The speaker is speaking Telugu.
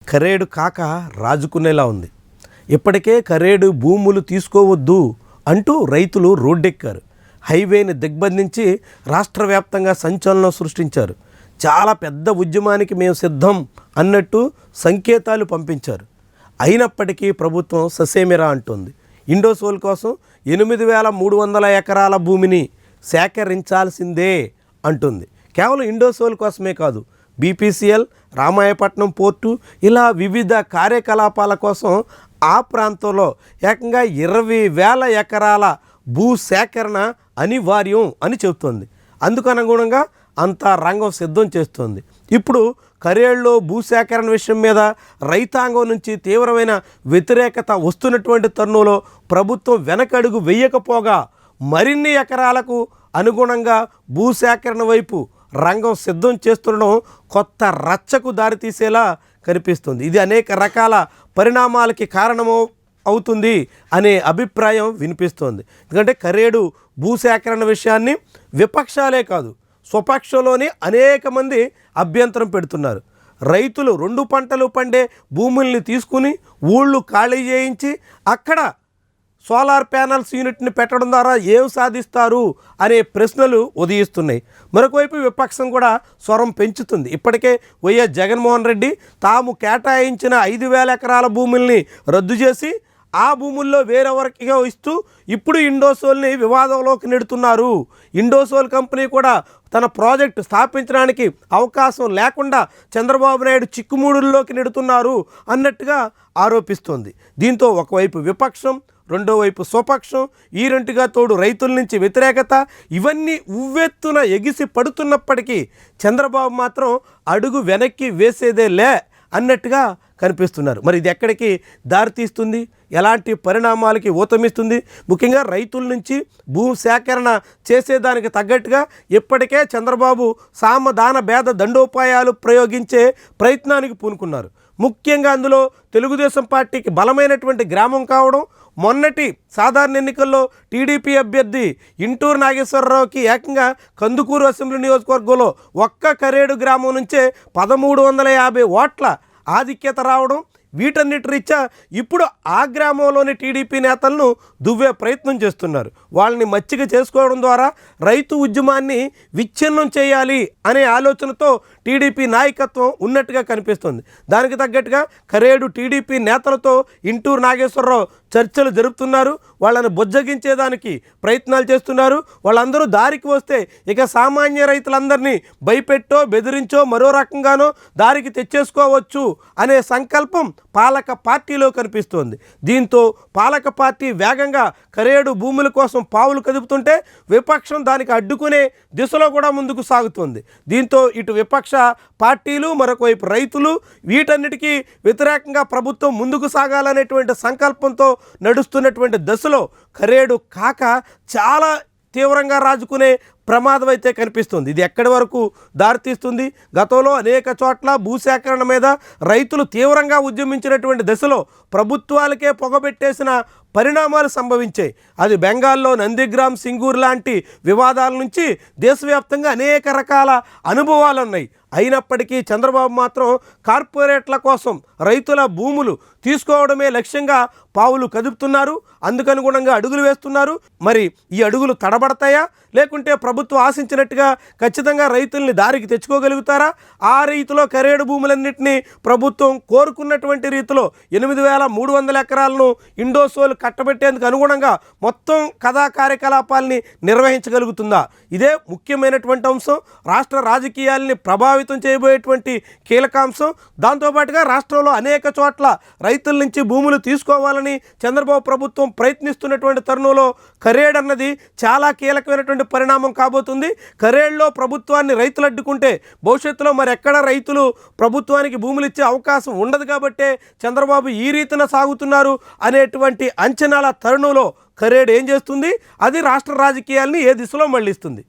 కరేడు కాక రాజుకునేలా ఉంది. ఇప్పటికే కరేడు భూములు తీసుకోవద్దు అంటూ రైతులు రోడ్డెక్కారు. హైవేని దిగ్బంధించి రాష్ట్ర వ్యాప్తంగా సంచలనం సృష్టించారు. చాలా పెద్ద ఉద్యమానికి మేము సిద్ధం అన్నట్టు సంకేతాలు పంపించారు. అయినప్పటికీ ప్రభుత్వం ససేమిరా అంటుంది. ఇండోసోల్ కోసం 8,300 ఎకరాల భూమిని సేకరించాల్సిందే అంటుంది. కేవలం ఇండోసోల్ కోసమే కాదు, బీపీసీఎల్, రామాయపట్నం పోర్టు, ఇలా వివిధ కార్యకలాపాల కోసం ఆ ప్రాంతంలో ఏకంగా 20,000 ఎకరాల భూ సేకరణ అనివార్యం అని చెబుతోంది. అందుకు అనుగుణంగా అంత రంగం సిద్ధం చేస్తోంది. ఇప్పుడు కరేడులో భూసేకరణ విషయం మీద రైతాంగం నుంచి తీవ్రమైన వ్యతిరేకత వస్తున్నటువంటి తరుణంలో ప్రభుత్వం వెనకడుగు వెయ్యకపోగా మరిన్ని ఎకరాలకు అనుగుణంగా భూసేకరణ వైపు రంగం సిద్ధం చేస్తుండడం కొత్త రచ్చకు దారితీసేలా కనిపిస్తుంది. ఇది అనేక రకాల పరిణామాలకి కారణమో అవుతుంది అనే అభిప్రాయం వినిపిస్తోంది. ఎందుకంటే కరేడు భూసేకరణ విషయాన్ని విపక్షాలే కాదు, స్వపక్షంలోని అనేక మంది అభ్యంతరం పెడుతున్నారు. రైతులు 2 పంటలు పండే భూముల్ని తీసుకుని ఊళ్ళు ఖాళీ చేయించి అక్కడ సోలార్ ప్యానల్స్ యూనిట్ని పెట్టడం ద్వారా ఏం సాధిస్తారు అనే ప్రశ్నలు ఉదయిస్తున్నాయి. మరొకవైపు విపక్షం కూడా స్వరం పెంచుతుంది. ఇప్పటికే వైఎస్ జగన్మోహన్ రెడ్డి తాము కేటాయించిన 5,000 ఎకరాల భూముల్ని రద్దు చేసి ఆ భూముల్లో వేరెవరికి ఇస్తూ ఇప్పుడు ఇండోసోల్ని వివాదంలోకి నెడుతున్నారు. ఇండోసోల్ కంపెనీ కూడా తన ప్రాజెక్టు స్థాపించడానికి అవకాశం లేకుండా చంద్రబాబు నాయుడు చిక్కుముడుల్లోకి నెడుతున్నారు అన్నట్టుగా ఆరోపిస్తోంది. దీంతో ఒకవైపు విపక్షం, రెండో వైపు స్వపక్షం, ఈ రెండుగా తోడు రైతుల నుంచి వ్యతిరేకత, ఇవన్నీ ఉవ్వెత్తున ఎగిసి పడుతున్నప్పటికీ చంద్రబాబు మాత్రం అడుగు వెనక్కి వేసేదే లే అన్నట్టుగా కనిపిస్తున్నారు. మరి ఇది ఎక్కడికి దారితీస్తుంది, ఎలాంటి పరిణామాలకి ఊతమిస్తుంది? ముఖ్యంగా రైతుల నుంచి భూ సేకరణ చేసేదానికి తగ్గట్టుగా ఇప్పటికే చంద్రబాబు సామధాన భేద దండోపాయాలు ప్రయోగించే ప్రయత్నానికి పూనుకున్నారు. ముఖ్యంగా అందులో తెలుగుదేశం పార్టీకి బలమైనటువంటి గ్రామం కావడం, మొన్నటి సాధారణ ఎన్నికల్లో టీడీపీ అభ్యర్థి ఇంటూరు నాగేశ్వరరావుకి ఏకంగా కందుకూరు అసెంబ్లీ నియోజకవర్గంలో ఒక్క కరేడు గ్రామం నుంచే 1,350 ఓట్ల ఆధిక్యత రావడం, వీటన్నిటి రీత్యా ఇప్పుడు ఆ గ్రామంలోని టీడీపీ నేతలను దువ్వే ప్రయత్నం చేస్తున్నారు. వాళ్ళని మచ్చిక చేసుకోవడం ద్వారా రైతు ఉద్యమాన్ని విచ్ఛిన్నం చేయాలి అనే ఆలోచనతో టీడీపీ నాయకత్వం ఉన్నట్టుగా కనిపిస్తుంది. దానికి తగ్గట్టుగా కరేడు టీడీపీ నేతలతో ఇంటూరు నాగేశ్వరరావు చర్చలు జరుపుతున్నారు. వాళ్ళని బుజ్జగించేదానికి ప్రయత్నాలు చేస్తున్నారు. వాళ్ళందరూ దారికి వస్తే ఇక సామాన్య రైతులందరినీ భయపెట్టో బెదిరించో మరో రకంగానో దారికి తెచ్చేసుకోవచ్చు అనే సంకల్పం పాలక పార్టీలో కనిపిస్తోంది. దీంతో పాలక పార్టీ వేగంగా కరేడు భూముల కోసం పావులు కదుపుతుంటే విపక్షం దానికి అడ్డుకునే దిశలో కూడా ముందుకు సాగుతుంది. దీంతో ఇటు విపక్ష పార్టీలు, మరొకవైపు రైతులు, వీటన్నిటికీ వ్యతిరేకంగా ప్రభుత్వం ముందుకు సాగాలనేటువంటి సంకల్పంతో నడుస్తున్నటువంటి దశలో కరేడు కాక చాలా తీవ్రంగా రాజుకునే ప్రమాదం అయితే కనిపిస్తుంది. ఇది ఎక్కడి వరకు దారితీస్తుంది? గతంలో అనేక చోట్ల భూసేకరణ మీద రైతులు తీవ్రంగా ఉద్యమించినటువంటి దశలో ప్రభుత్వాలకే పొగబెట్టేసిన పరిణామాలు సంభవించాయి. అది బెంగాల్లో నందిగ్రామ్, సింగూర్ లాంటి వివాదాల నుంచి దేశవ్యాప్తంగా అనేక రకాల అనుభవాలు ఉన్నాయి. అయినప్పటికీ చంద్రబాబు మాత్రం కార్పొరేట్ల కోసం రైతుల భూములు తీసుకోవడమే లక్ష్యంగా పావులు కదుపుతున్నారు. అందుకనుగుణంగా అడుగులు వేస్తున్నారు. మరి ఈ అడుగులు తడబడతాయా, లేకుంటే ప్రభుత్వం ఆశించినట్టుగా ఖచ్చితంగా రైతుల్ని దారికి తెచ్చుకోగలుగుతారా? ఆ రీతిలో కరేడు భూములన్నింటినీ ప్రభుత్వం కోరుకున్నటువంటి రీతిలో 8,300 ఎకరాలను ఇండోసోల్ కట్టబెట్టేందుకు అనుగుణంగా మొత్తం కథా కార్యకలాపాలని నిర్వహించగలుగుతుందా? ఇదే ముఖ్యమైనటువంటి అంశం. రాష్ట్ర రాజకీయాల్ని ప్రభావితం చేయబోయేటువంటి కీలకాంశం. దాంతోపాటుగా రాష్ట్రంలో అనేక చోట్ల రైతుల నుంచి భూములు తీసుకోవాలని చంద్రబాబు ప్రభుత్వం ప్రయత్నిస్తున్నటువంటి తరుణంలో కరేడు అన్నది చాలా కీలకమైనటువంటి పరిణామం కాబోతుంది. కరేడులో ప్రభుత్వాన్ని రైతులు అడ్డుకుంటే భవిష్యత్తులో మరెక్కడ రైతులు ప్రభుత్వానికి భూములు ఇచ్చే అవకాశం ఉండదు. కాబట్టే చంద్రబాబు ఈ రీతిన సాగుతున్నారు అనేటువంటి అంచనాల తరుణంలో కరేడు ఏం చేస్తుంది, అది రాష్ట్ర రాజకీయాల్ని ఏ దిశలో మళ్లిస్తుంది?